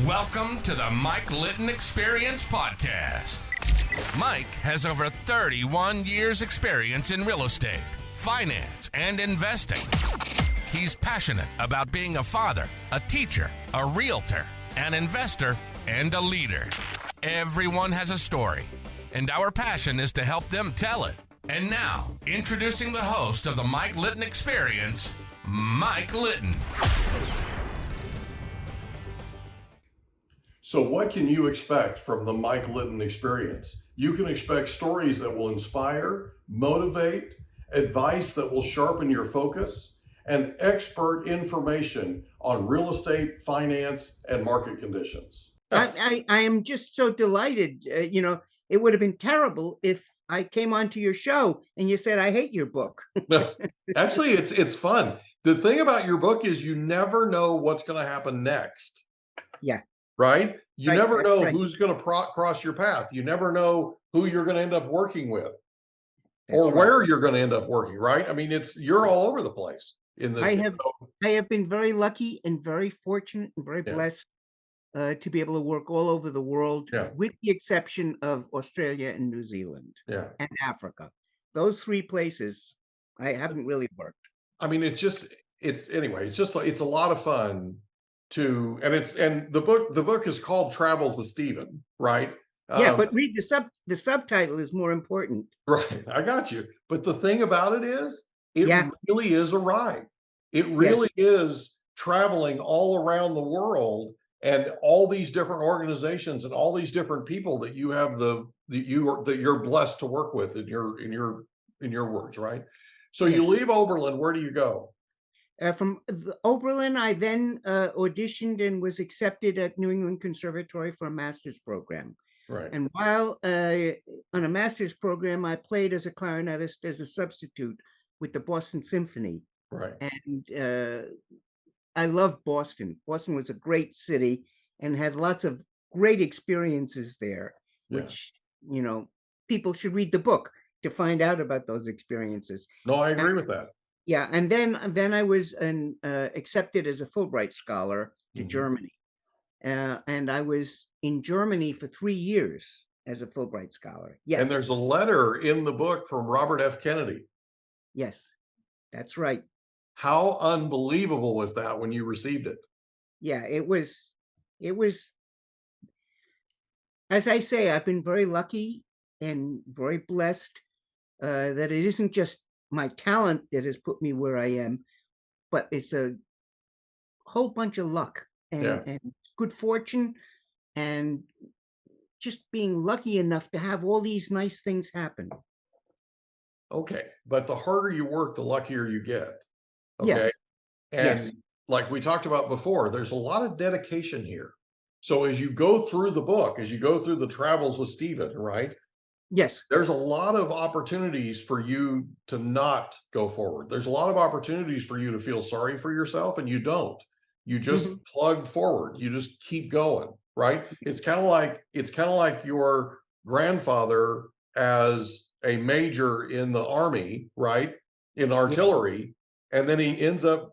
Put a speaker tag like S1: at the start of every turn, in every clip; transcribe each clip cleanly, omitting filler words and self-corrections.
S1: Welcome to the Mike Litton Experience Podcast. Mike has over 31 years experience in real estate, finance, and investing. He's passionate about being a father, a teacher, a realtor, an investor, and a leader. Everyone has a story, and our passion is to help them tell it. And now, introducing the host of the Mike Litton Experience, Mike Litton.
S2: So what can you expect from the Mike Litton Experience? You can expect stories that will inspire, motivate, advice that will sharpen your focus, and expert information on real estate, finance, and market conditions.
S3: I am just so delighted. It would have been terrible if I came onto your show and you said, I hate your book.
S2: Actually, it's fun. The thing about your book is you never know what's going to happen next.
S3: Yeah.
S2: Right? You never know
S3: right.
S2: who's going to cross your path. You never know who you're going to end up working with
S3: That's
S2: or
S3: right.
S2: where you're going to end up working, right? I mean, you're all over the place in this.
S3: I have been very lucky and very fortunate and very blessed to be able to work all over the world, with the exception of Australia and New Zealand and Africa. Those three places I haven't really worked.
S2: I mean, it's a lot of fun and the book is called Travels with Stephen, right?
S3: But read the subtitle is more important.
S2: Right. I got you. But the thing about it is, it really is a ride. It really is traveling all around the world and all these different organizations and all these different people that you have that you're blessed to work with in your words, right? So you leave Oberlin, where do you go?
S3: From Oberlin, I then auditioned and was accepted at New England Conservatory for a master's program.
S2: Right.
S3: And while on a master's program, I played as a clarinetist as a substitute with the Boston Symphony.
S2: Right.
S3: And I love Boston. Boston was a great city and had lots of great experiences there, which, people should read the book to find out about those experiences.
S2: No, I agree with that.
S3: Yeah, and then I was accepted as a Fulbright scholar to Germany, and I was in Germany for 3 years as a Fulbright scholar. Yes,
S2: and there's a letter in the book from Robert F. Kennedy.
S3: Yes, that's right.
S2: How unbelievable was that when you received it?
S3: Yeah, it was. As I say, I've been very lucky and very blessed that it isn't just my talent that has put me where I am, but it's a whole bunch of luck and good fortune and just being lucky enough to have all these nice things happen.
S2: Okay, but the harder you work, the luckier you get. Okay. And like we talked about before, there's a lot of dedication here. So as you go through the book, as you go through the Travels with Stephen, right?
S3: Yes.
S2: There's a lot of opportunities for you to not go forward. There's a lot of opportunities for you to feel sorry for yourself, and you don't. You just plug forward. You just keep going, right? It's kind of like your grandfather as a major in the army, right? In artillery. And then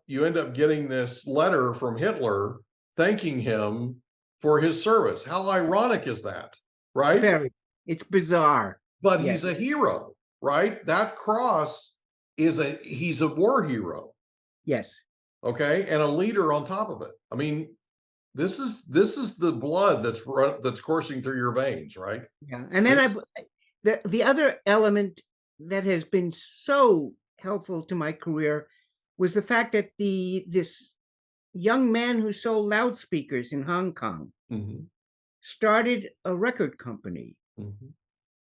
S2: you end up getting this letter from Hitler thanking him for his service. How ironic is that, right?
S3: Very. It's bizarre.
S2: But he's a hero, right? That cross he's a war hero.
S3: Yes. Okay.
S2: And a leader on top of it. I mean, this is the blood that's coursing through your veins, right?
S3: Yeah. And then the other element that has been so helpful to my career was the fact that this young man who sold loudspeakers in Hong Kong started a record company.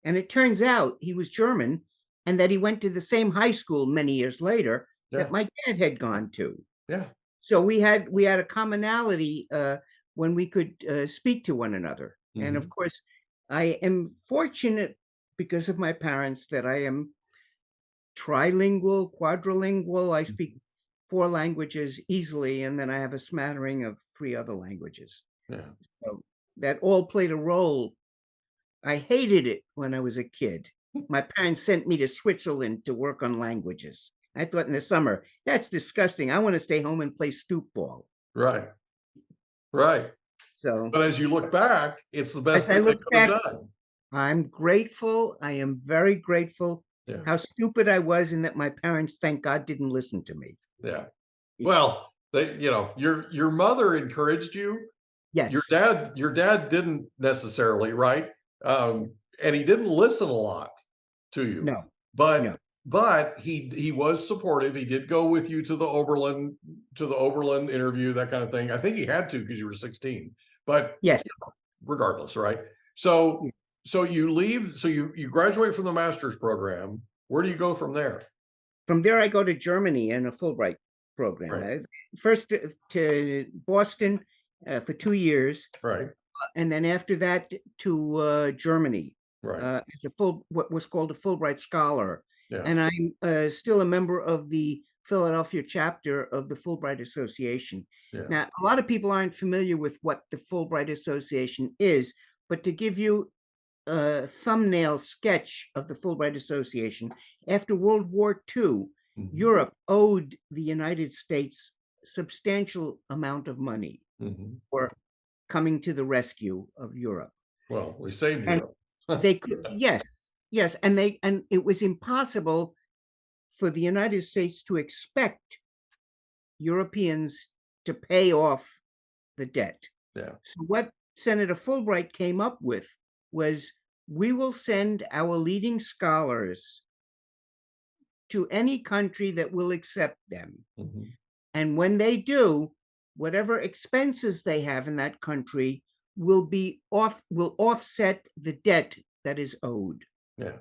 S3: And it turns out he was German and that he went to the same high school many years later that my dad had gone to.
S2: Yeah.
S3: So we had a commonality when we could speak to one another. And of course, I am fortunate because of my parents that I am trilingual, quadrilingual. I speak 4 languages easily, and then I have a smattering of 3 other languages.
S2: Yeah.
S3: So that all played a role. I hated it when I was a kid. My parents sent me to Switzerland to work on languages. I thought in the summer, that's disgusting. I want to stay home and play stoop ball.
S2: Right. Right.
S3: So
S2: But as you look back, it's the
S3: as
S2: best
S3: I
S2: thing they
S3: look
S2: could have
S3: back,
S2: done.
S3: I'm grateful. I am very grateful
S2: Yeah.
S3: how stupid I was, and that my parents, thank God, didn't listen to me.
S2: Yeah. Well, your mother encouraged you.
S3: Yes.
S2: Your dad didn't necessarily, right? And he didn't listen a lot to you.
S3: No.
S2: But
S3: No.
S2: but he was supportive. He did go with you to the Oberlin interview, that kind of thing. I think he had to because you were 16. But
S3: Yes.
S2: regardless, right? So you leave, so you graduate from the master's program. Where do you go from there?
S3: From there, I go to Germany in a Fulbright program.
S2: Right.
S3: First to Boston for 2 years,
S2: Right.
S3: and then after that to Germany
S2: Right.
S3: as what was called a Fulbright scholar.
S2: Yeah.
S3: And I'm still a member of the Philadelphia chapter of the Fulbright Association.
S2: Yeah.
S3: Now, a lot of people aren't familiar with what the Fulbright Association is, but to give you a thumbnail sketch of the Fulbright Association, after World War II,
S2: Mhm.
S3: Europe owed the United States substantial amount of money
S2: Mhm.
S3: for coming to the rescue of Europe.
S2: Well, we saved
S3: And
S2: Europe.
S3: they could, yes, and it was impossible for the United States to expect Europeans to pay off the debt.
S2: Yeah.
S3: So what Senator Fulbright came up with was, we will send our leading scholars to any country that will accept them.
S2: Mhm.
S3: And when they do, whatever expenses they have in that country will offset the debt that is owed.
S2: Yeah.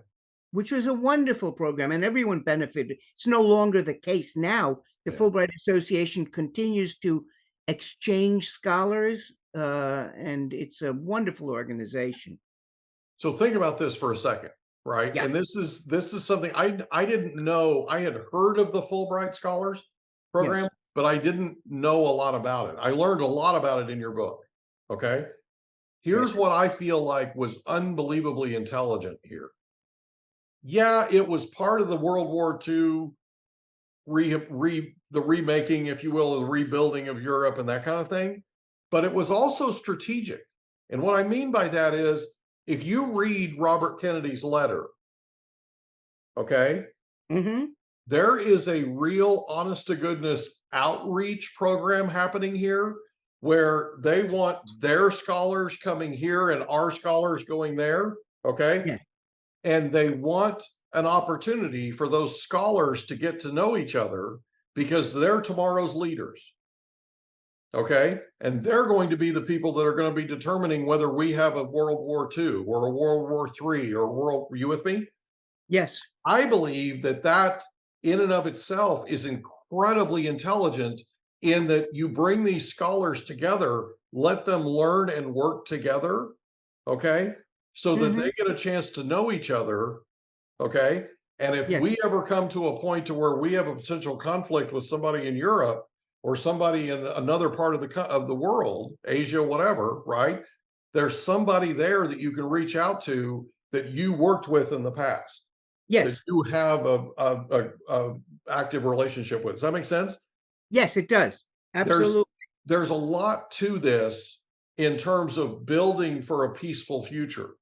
S3: Which was a wonderful program, and everyone benefited. It's no longer the case now. The
S2: Yeah.
S3: Fulbright Association continues to exchange scholars, and it's a wonderful organization.
S2: So think about this for a second, right?
S3: Yeah.
S2: And this is something I didn't know. I had heard of the Fulbright Scholars Program,
S3: Yes.
S2: but I didn't know a lot about it. I learned a lot about it in your book. Okay. Here's
S3: Yes.
S2: what I feel like was unbelievably intelligent here. Yeah, it was part of the World War II the remaking, if you will, the rebuilding of Europe and that kind of thing. But it was also strategic. And what I mean by that is, if you read Robert Kennedy's letter, okay,
S3: Mm-hmm.
S2: there is a real honest to goodness outreach program happening here where they want their scholars coming here and our scholars going there. Okay.
S3: Yeah.
S2: And they want an opportunity for those scholars to get to know each other because they're tomorrow's leaders. Okay. And they're going to be the people that are going to be determining whether we have a World War II or a World War III or are you with me?
S3: Yes.
S2: I believe that in and of itself is incredibly intelligent, in that you bring these scholars together, let them learn and work together. Okay. So that they get a chance to know each other. Okay. And if
S3: Yes.
S2: we ever come to a point to where we have a potential conflict with somebody in Europe or somebody in another part of the world, Asia, whatever, right? There's somebody there that you can reach out to that you worked with in the past. That
S3: Yes.
S2: you have a active relationship with. Does that make sense?
S3: Yes, it does. Absolutely.
S2: There's a lot to this in terms of building for a peaceful future.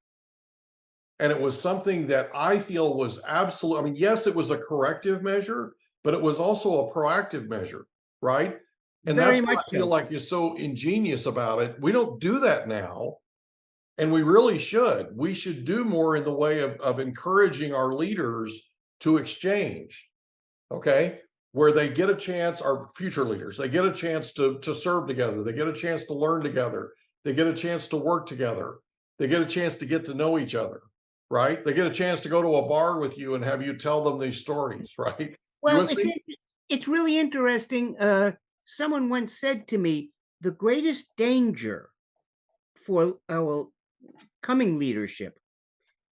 S2: And it was something that I feel was absolute. I mean, yes, it was a corrective measure, but it was also a proactive measure, right? And
S3: Very
S2: that's what
S3: much
S2: I feel
S3: so.
S2: like is so ingenious about it. We don't do that now. And we really should. We should do more in the way of encouraging our leaders to exchange, okay? Where they get a chance, our future leaders, they get a chance to serve together. They get a chance to learn together. They get a chance to work together. They get a chance to get to know each other, right? They get a chance to go to a bar with you and have you tell them these stories, right?
S3: Well, it's really interesting. Someone once said to me, the greatest danger for our coming leadership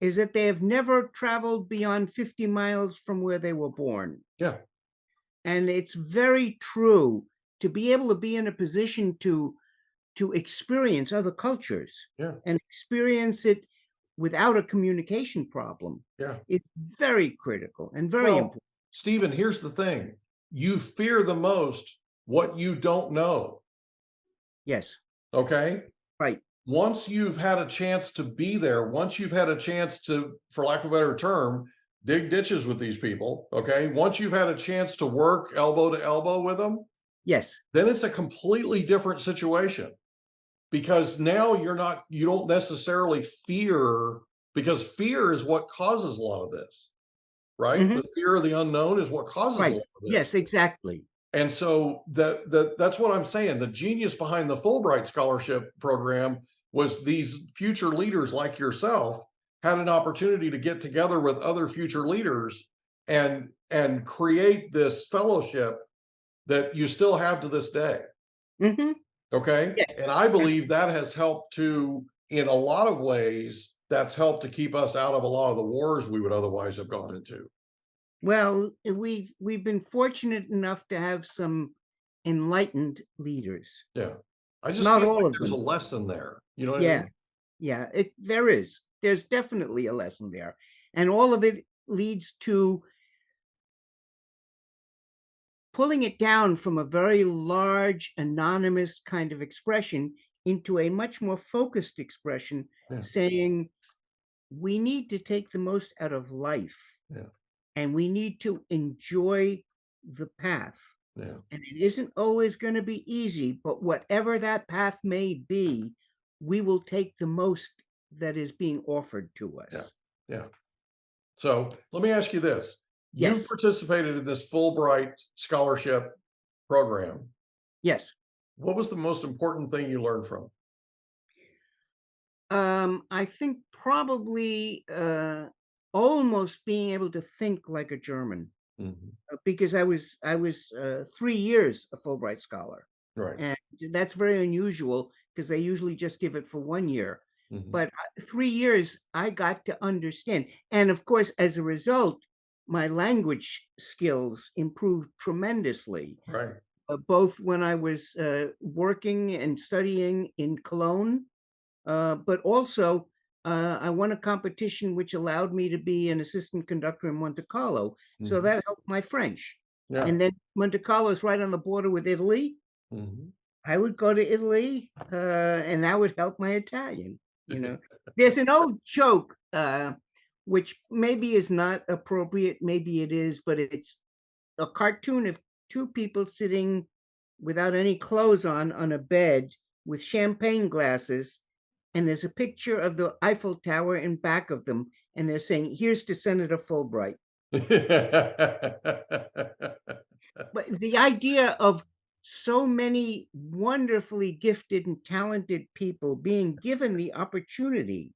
S3: is that they have never traveled beyond 50 miles from where they were born.
S2: Yeah.
S3: And it's very true to be able to be in a position to experience other cultures.
S2: Yeah.
S3: And experience it without a communication problem.
S2: Yeah.
S3: It's very critical and very important.
S2: Stephen, here's the thing. You fear the most what you don't know.
S3: Yes.
S2: Okay.
S3: Right.
S2: Once you've had a chance to be there, once you've had a chance to, for lack of a better term, dig ditches with these people, okay? Once you've had a chance to work elbow to elbow with them,
S3: Yes.
S2: then it's a completely different situation. Because now you don't necessarily fear, because fear is what causes a lot of this, right?
S3: Mhm.
S2: The fear of the unknown is what causes a
S3: Right.
S2: lot of this.
S3: Yes, exactly.
S2: And so that's what I'm saying. The genius behind the Fulbright scholarship program was these future leaders like yourself had an opportunity to get together with other future leaders and create this fellowship that you still have to this day.
S3: Mhm.
S2: Okay.
S3: Yes.
S2: And I believe that has helped to, in a lot of ways, that's helped to keep us out of a lot of the wars we would otherwise have gone into.
S3: Well, we've been fortunate enough to have some enlightened leaders.
S2: Yeah. I just
S3: Not
S2: feel
S3: all
S2: like
S3: of
S2: there's a
S3: them.
S2: lesson there. You know what I
S3: Yeah.
S2: mean?
S3: Yeah, there is. There's definitely a lesson there. And all of it leads to pulling it down from a very large, anonymous kind of expression into a much more focused expression,
S2: Yeah.
S3: saying we need to take the most out of life
S2: Yeah.
S3: and we need to enjoy the path.
S2: Yeah.
S3: And it isn't always going to be easy, but whatever that path may be, we will take the most that is being offered to us.
S2: Yeah. Yeah. So let me ask you this. You
S3: Yes.
S2: participated in this Fulbright scholarship program.
S3: Yes.
S2: What was the most important thing you learned from?
S3: I think probably almost being able to think like a German,
S2: Mhm.
S3: because I was 3 years a Fulbright scholar,
S2: Right.
S3: and that's very unusual because they usually just give it for 1 year.
S2: Mhm.
S3: But 3 years, I got to understand, and of course, as a result, my language skills improved tremendously.
S2: Right.
S3: Both when I was working and studying in Cologne. But also, I won a competition which allowed me to be an assistant conductor in Monte Carlo. So
S2: Mhm.
S3: that helped my French.
S2: Yeah.
S3: And then Monte Carlo is right on the border with Italy.
S2: Mhm.
S3: I would go to Italy, and that would help my Italian. There's an old joke, which maybe is not appropriate, maybe it is, but it's a cartoon of two people sitting without any clothes on a bed with champagne glasses, and there's a picture of the Eiffel Tower in back of them, and they're saying, "Here's to Senator Fulbright." But the idea of so many wonderfully gifted and talented people being given the opportunity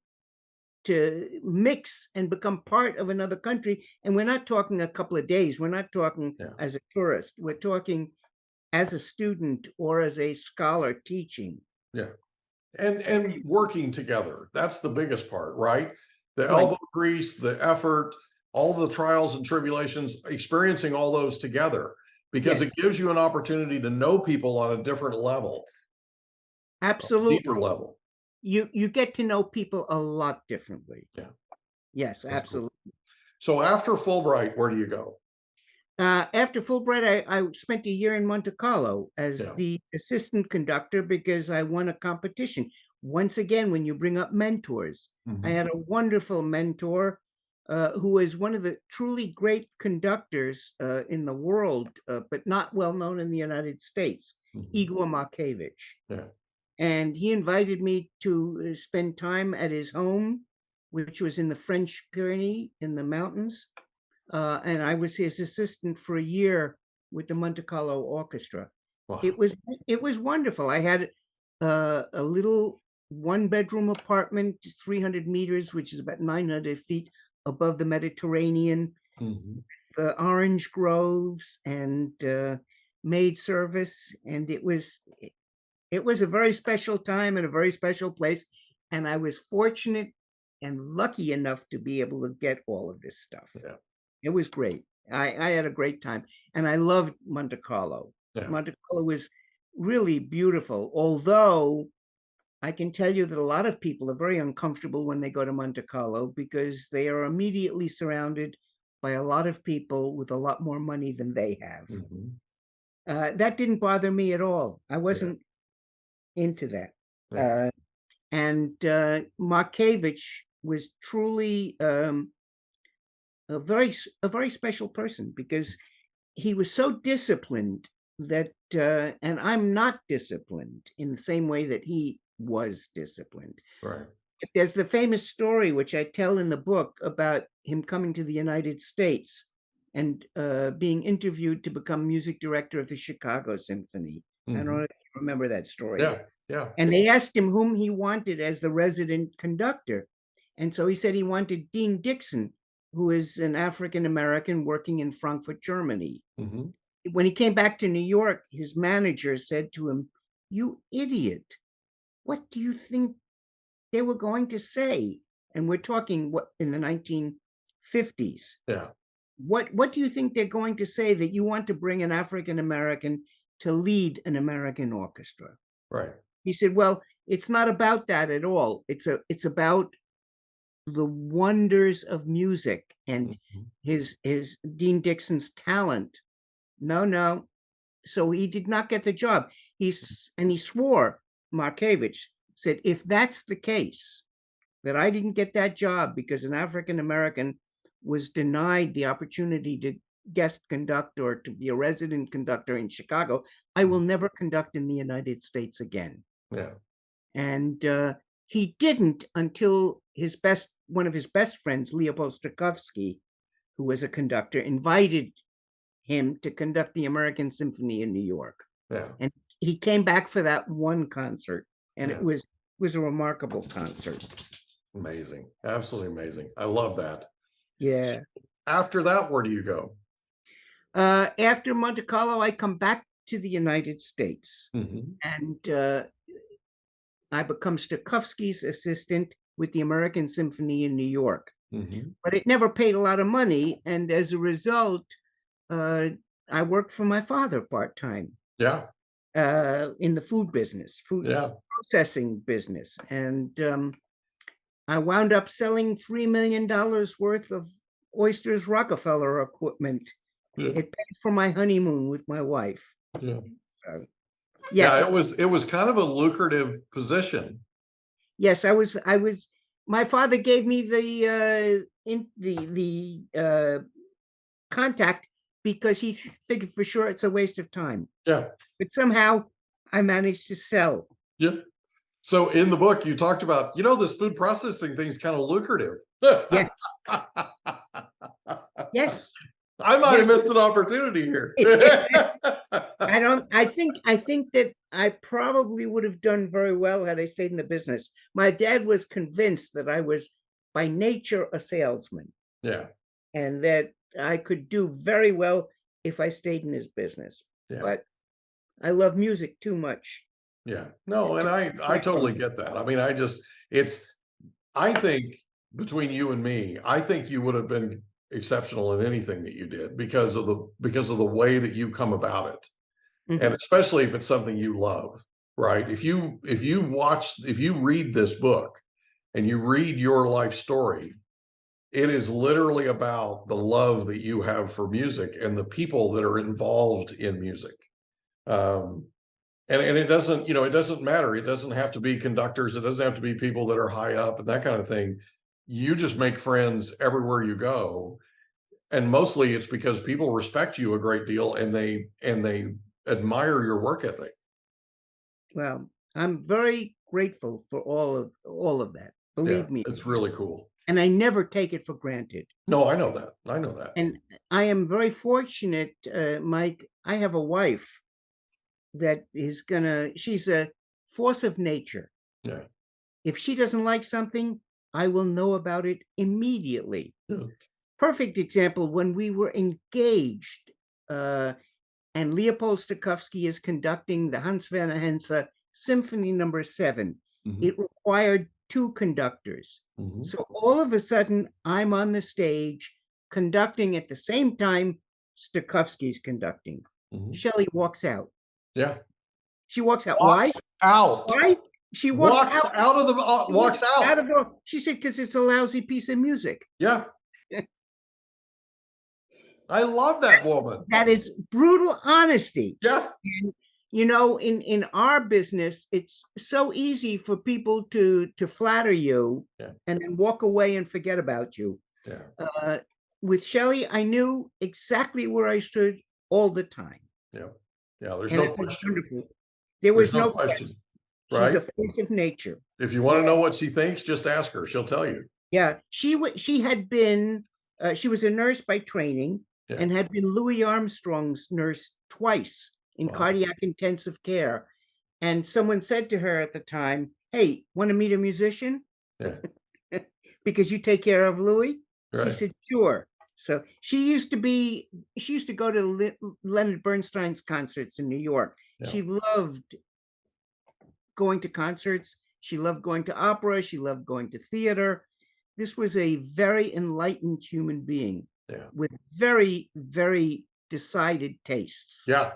S3: to mix and become part of another country, and we're not talking a couple of days, we're not talking
S2: Yeah.
S3: as a tourist, we're talking as a student or as a scholar teaching.
S2: Yeah. And working together. That's the biggest part, right? The
S3: Right.
S2: elbow grease, the effort, all the trials and tribulations, experiencing all those together, because
S3: Yes.
S2: it gives you an opportunity to know people on a different level, a deeper
S3: Absolutely.
S2: level.
S3: You get to know people a lot differently.
S2: Yeah.
S3: Yes,
S2: That's cool.
S3: absolutely.
S2: So after Fulbright, where do you go?
S3: After Fulbright, I spent a year in Monte Carlo as
S2: Yeah.
S3: the assistant conductor because I won a competition. Once again, when you bring up mentors, I
S2: Mhm.
S3: had a wonderful mentor who is one of the truly great conductors in the world, but not well known in the United States,
S2: Mhm.
S3: Igor Markevich.
S2: Yeah.
S3: And he invited me to spend time at his home, which was in the French Pyrenees in the mountains. And I was his assistant for a year with the Monte Carlo Orchestra.
S2: Wow.
S3: It was wonderful. I had a little one-bedroom apartment, 300 meters, which is about 900 feet above the Mediterranean,
S2: Mhm.
S3: orange groves and maid service, and it was a very special time and a very special place. And I was fortunate and lucky enough to be able to get all of this stuff.
S2: Yeah.
S3: It was great. I had a great time, and I loved Monte Carlo.
S2: Yeah.
S3: Monte Carlo was really beautiful, although I can tell you that a lot of people are very uncomfortable when they go to Monte Carlo because they are immediately surrounded by a lot of people with a lot more money than they have.
S2: Mhm.
S3: That didn't bother me at all. I
S2: Yeah.
S3: wasn't into that.
S2: Yeah.
S3: And Markevich was truly a very special person, because he was so disciplined that, and I'm not disciplined in the same way that he was disciplined.
S2: Right.
S3: There's the famous story, which I tell in the book, about him coming to the United States and being interviewed to become music director of the Chicago Symphony. I don't know if you remember that story.
S2: Yeah, yeah.
S3: And they asked him whom he wanted as the resident conductor. And so he said he wanted Dean Dixon, who is an African-American working in Frankfurt, Germany. When he came back to New York, his manager said to him, "You idiot, what do you think they were going to say?" And we're talking what, in the 1950s.
S2: Yeah.
S3: What do you think they're going to say, that you want to bring an African-American to lead an American orchestra?
S2: Right.
S3: He said, "Well, it's not about that at all. It's about the wonders of music and his Dean Dixon's talent." No. So he did not get the job. He swore, Markevich said, "If that's the case, that I didn't get that job because an African-American was denied the opportunity to guest conduct or to be a resident conductor in Chicago, I will never conduct in the United States again."
S2: Yeah.
S3: And he didn't until one of his best friends, Leopold Stokowski, who was a conductor, invited him to conduct the American Symphony in New York.
S2: Yeah.
S3: And he came back for that one concert, and
S2: Yeah.
S3: it was a remarkable concert.
S2: Amazing. Absolutely amazing. I love that.
S3: Yeah.
S2: After that, where do you go?
S3: After Monte Carlo, I come back to the United States, and I become Stokowski's assistant with the American Symphony in New York. But it never paid a lot of money, and as a result, I worked for my father part-time.
S2: Yeah.
S3: In the food business, processing business. And I wound up selling $3 million worth of Oysters Rockefeller equipment. It paid for my honeymoon with my wife.
S2: Yeah.
S3: So, yes.
S2: Yeah, it was kind of a lucrative position.
S3: Yes, I was. My father gave me the contact because he figured for sure it's a waste of time.
S2: Yeah. But
S3: somehow I managed to sell.
S2: Yeah. So in the book, you talked about, this food processing thing is kind of lucrative.
S3: Yes. Yes.
S2: I might have missed an opportunity here.
S3: I think that I probably would have done very well had I stayed in the business. My dad was convinced that I was by nature a salesman.
S2: Yeah.
S3: And that I could do very well if I stayed in his business. Yeah. But I love music too much.
S2: Yeah. No, and I totally get that. I mean, I think between you and me, I think you would have been exceptional in anything that you did because of the way that you come about it. And especially if it's something you love, right? If you read this book and you read your life story, it is literally about the love that you have for music and the people that are involved in music. And it doesn't matter. It doesn't have to be conductors. It doesn't have to be people that are high up and that kind of thing. You just make friends everywhere you go. And mostly it's because people respect you a great deal and they admire your work ethic.
S3: Well, I'm very grateful for all of that. Believe me.
S2: It's really cool.
S3: And I never take it for granted.
S2: No, I know that.
S3: And I am very fortunate, Mike. I have a wife that is she's a force of nature.
S2: Yeah.
S3: If she doesn't like something, I will know about it immediately. Yeah. Perfect example, when we were engaged, and Leopold Stokowski is conducting the Hans Werner Henze Symphony No. 7. It required 2 conductors. So all of a sudden, I'm on the stage conducting at the same time Stokowski's conducting. Shelley walks out.
S2: Yeah.
S3: She walks out.
S2: Walks out.
S3: Why? She walks out
S2: of the walks out.
S3: Out of the. She said because it's a lousy piece of music.
S2: Yeah. I love that woman.
S3: That is brutal honesty.
S2: Yeah.
S3: You know, in our business, it's so easy for people to flatter you and then walk away and forget about you. With Shelley, I knew exactly where I stood all the time.
S2: Yeah. There's
S3: And
S2: no
S3: it was
S2: question.
S3: wonderful. There was
S2: There's no
S3: no
S2: question.
S3: She's
S2: Right?
S3: a force of nature.
S2: If you want to know what she thinks, just ask her. She'll tell you.
S3: Yeah, she had been she was a nurse by training and had been Louis Armstrong's nurse twice in cardiac intensive care. And someone said to her at the time, "Hey, want to meet a musician? Because you take care of Louis." She said, "Sure." So she used to go to Leonard Bernstein's concerts in New York. She loved going to concerts. She loved going to opera. She loved going to theater. This was a very enlightened human being with very, very decided tastes.
S2: Yeah.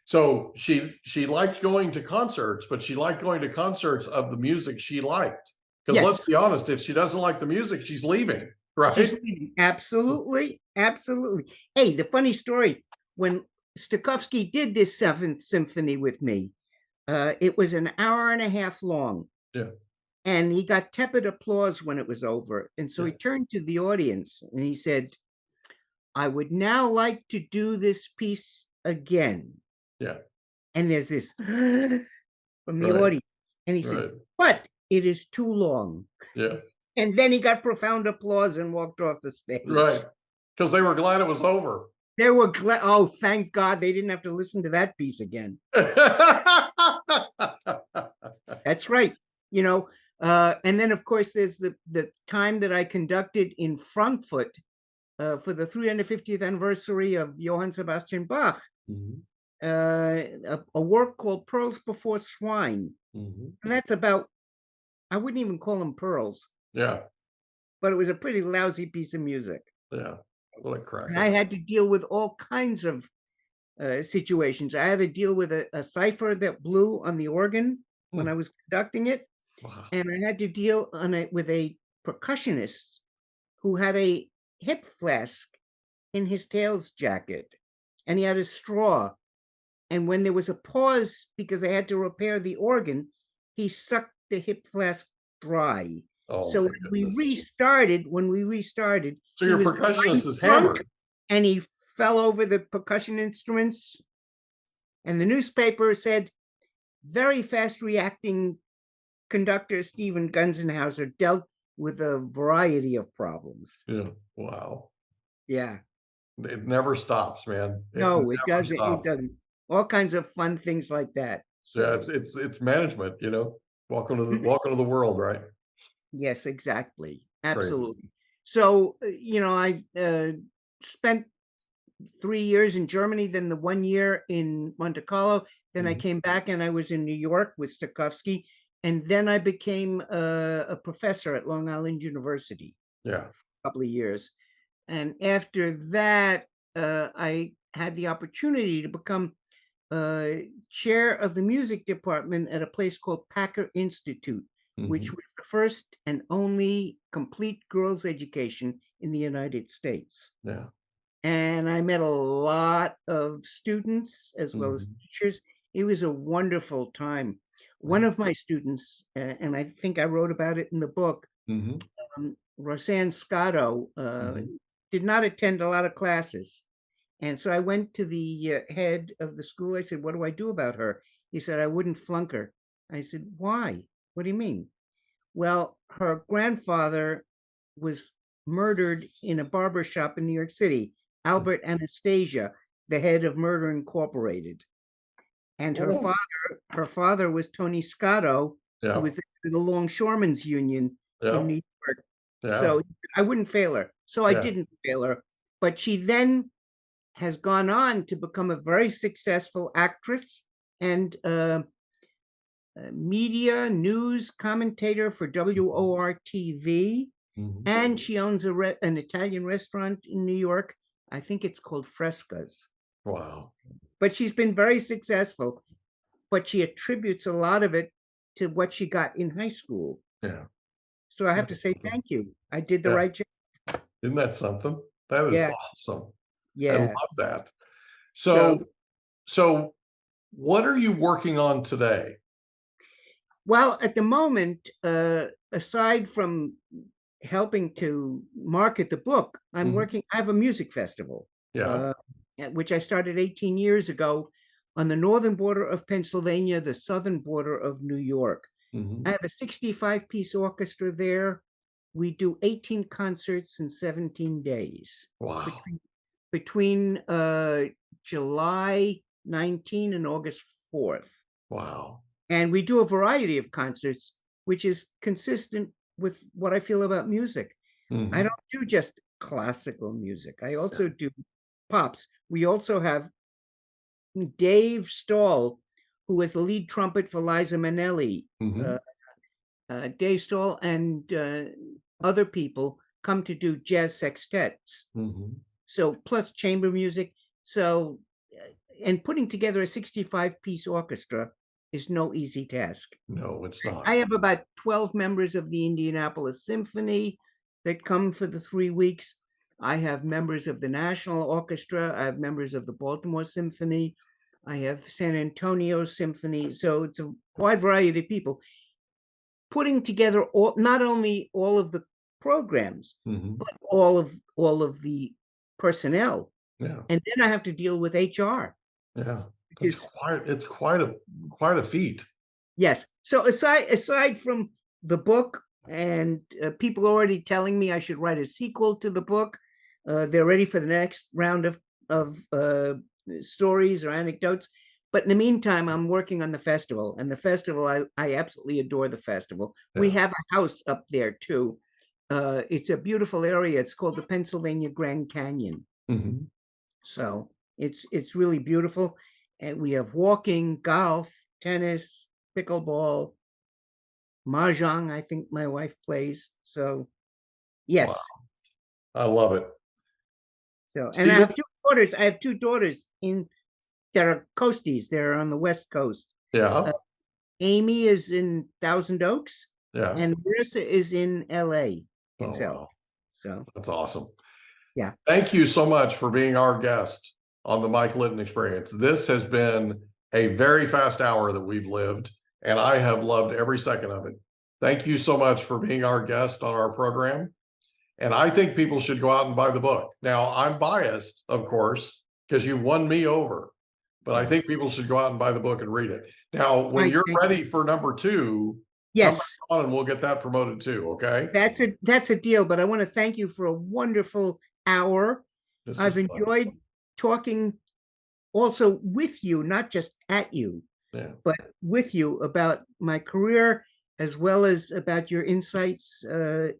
S2: So she liked going to concerts, but she liked going to concerts of the music she liked. Because let's be honest, if she doesn't like the music, she's leaving, right?
S3: She's leaving. Absolutely. Absolutely. Hey, the funny story, when Stokowski did this Seventh Symphony with me, it was an hour and a half long. And he got tepid applause when it was over. And so he turned to the audience and he said, "I would now like to do this piece again." And there's this from the audience. And he said, "But it is too long." And then he got profound applause and walked off the stage.
S2: Right. Because they were glad it was over.
S3: They were glad. Oh, thank God they didn't have to listen to that piece again. That's right. You know, and then of course there's the time that I conducted in Frankfurt for the 350th anniversary of Johann Sebastian Bach, a work called Pearls Before Swine. And that's about, I wouldn't even call them pearls. But it was a pretty lousy piece of music.
S2: What a crack.
S3: And I had to deal with all kinds of situations. I had to deal with a cipher that blew on the organ when I was conducting it. And I had to deal with a percussionist who had a hip flask in his tails jacket, and he had a straw. And when there was a pause because they had to repair the organ, he sucked the hip flask dry. So when we restarted,
S2: so your percussionist is hammered,
S3: and he fell over the percussion instruments. And the newspaper said, "Very fast reacting conductor Stephen Gunzenhauser dealt with a variety of problems."
S2: Wow.
S3: It
S2: never stops, man.
S3: It doesn't. It doesn't. All kinds of fun things like that.
S2: So, it's management, you know. Welcome to the world, right?
S3: Yes, exactly. Absolutely. Great. So, you know, I spent 3 years in Germany, then the 1 year in Monte Carlo. Then I came back and I was in New York with Stokowski. And then I became a professor at Long Island University for a couple of years. And after that, I had the opportunity to become chair of the music department at a place called Packer Institute, which was the first and only complete girls' education in the United States. And I met a lot of students as well as teachers. It was a wonderful time. One of my students, and I think I wrote about it in the book, Roseanne Scotto, did not attend a lot of classes. And so I went to the head of the school. I said, "What do I do about her?" He said, "I wouldn't flunk her." I said, "Why? What do you mean?" "Well, her grandfather was murdered in a barber shop in New York City, Albert Anastasia, the head of Murder Incorporated. And her father was Tony Scotto, who was the Longshoremen's Union in New York. So I wouldn't fail her. So I didn't fail her. But she then has gone on to become a very successful actress and media news commentator for WOR-TV. And she owns an Italian restaurant in New York. I think it's called Fresca's.
S2: Wow.
S3: But she's been very successful. But she attributes a lot of it to what she got in high school. So I have to say thank you. I did the right job.
S2: Isn't that something? That is awesome. I love that. So What are you working on today?
S3: Well, at the moment, aside from helping to market the book, I have a music festival, which I started 18 years ago on the northern border of Pennsylvania, the southern border of New York. I have a 65-piece orchestra there. We do 18 concerts in 17 days.
S2: Wow.
S3: Between July 19 and August 4th.
S2: Wow.
S3: And we do a variety of concerts, which is consistent with what I feel about music. I don't do just classical music. I also do pops. We also have Dave Stahl, who is the lead trumpet for Liza Minnelli. Dave Stahl and other people come to do jazz sextets. So plus chamber music. So, and putting together a 65-piece orchestra is no easy task.
S2: No, it's not.
S3: I have about 12 members of the Indianapolis Symphony that come for the 3 weeks. I have members of the National Orchestra. I have members of the Baltimore Symphony. I have San Antonio Symphony. So it's a wide variety of people putting together not only all of the programs, but all of the personnel.
S2: Yeah.
S3: And then I have to deal with HR.
S2: Yeah. It's quite a feat.
S3: Yes. So aside from the book, and people already telling me I should write a sequel to the book, they're ready for the next round of stories or anecdotes. But in the meantime, I'm working on the festival, and the festival, I absolutely adore the festival. Yeah. We have a house up there too. It's a beautiful area. It's called the Pennsylvania Grand Canyon. So it's really beautiful. And we have walking, golf, tennis, pickleball, mahjong. I think my wife plays. So, yes.
S2: Wow. I love it.
S3: So, Stephen? And I have two daughters. I have two daughters that are coasties. They're on the West Coast.
S2: Yeah.
S3: Amy is in Thousand Oaks.
S2: Yeah.
S3: And Marissa is in LA itself.
S2: Wow.
S3: So
S2: that's awesome.
S3: Yeah.
S2: Thank you so much for being our guest on the Mike Litton Experience. This has been a very fast hour that we've lived, and I have loved every second of it. Thank you so much for being our guest on our program. And I think people should go out and buy the book. Now, I'm biased, of course, because you've won me over, but I think people should go out and buy the book and read it. Now, when you're ready for number 2,
S3: yes,
S2: come on and we'll get that promoted too, okay?
S3: That's a deal, but I want to thank you for a wonderful hour. I've enjoyed talking also with you, not just at you, but with you about my career, as well as about your insights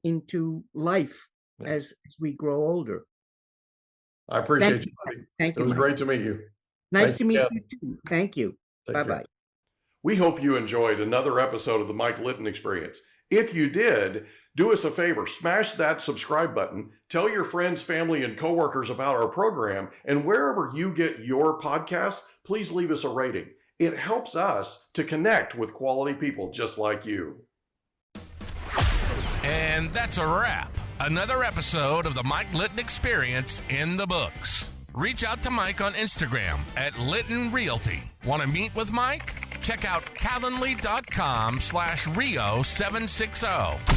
S3: into life as we grow older.
S2: I appreciate you, buddy.
S3: Thank you.
S2: It was great to meet you.
S3: Nice to meet you too. Thank you. Bye-bye.
S2: We hope you enjoyed another episode of the Mike Litton Experience. If you did, do us a favor, smash that subscribe button, tell your friends, family, and coworkers about our program, and wherever you get your podcasts, please leave us a rating. It helps us to connect with quality people just like you.
S1: And that's a wrap. Another episode of the Mike Litton Experience in the books. Reach out to Mike on Instagram at Litton Realty. Want to meet with Mike? Check out calendly.com/Rio760.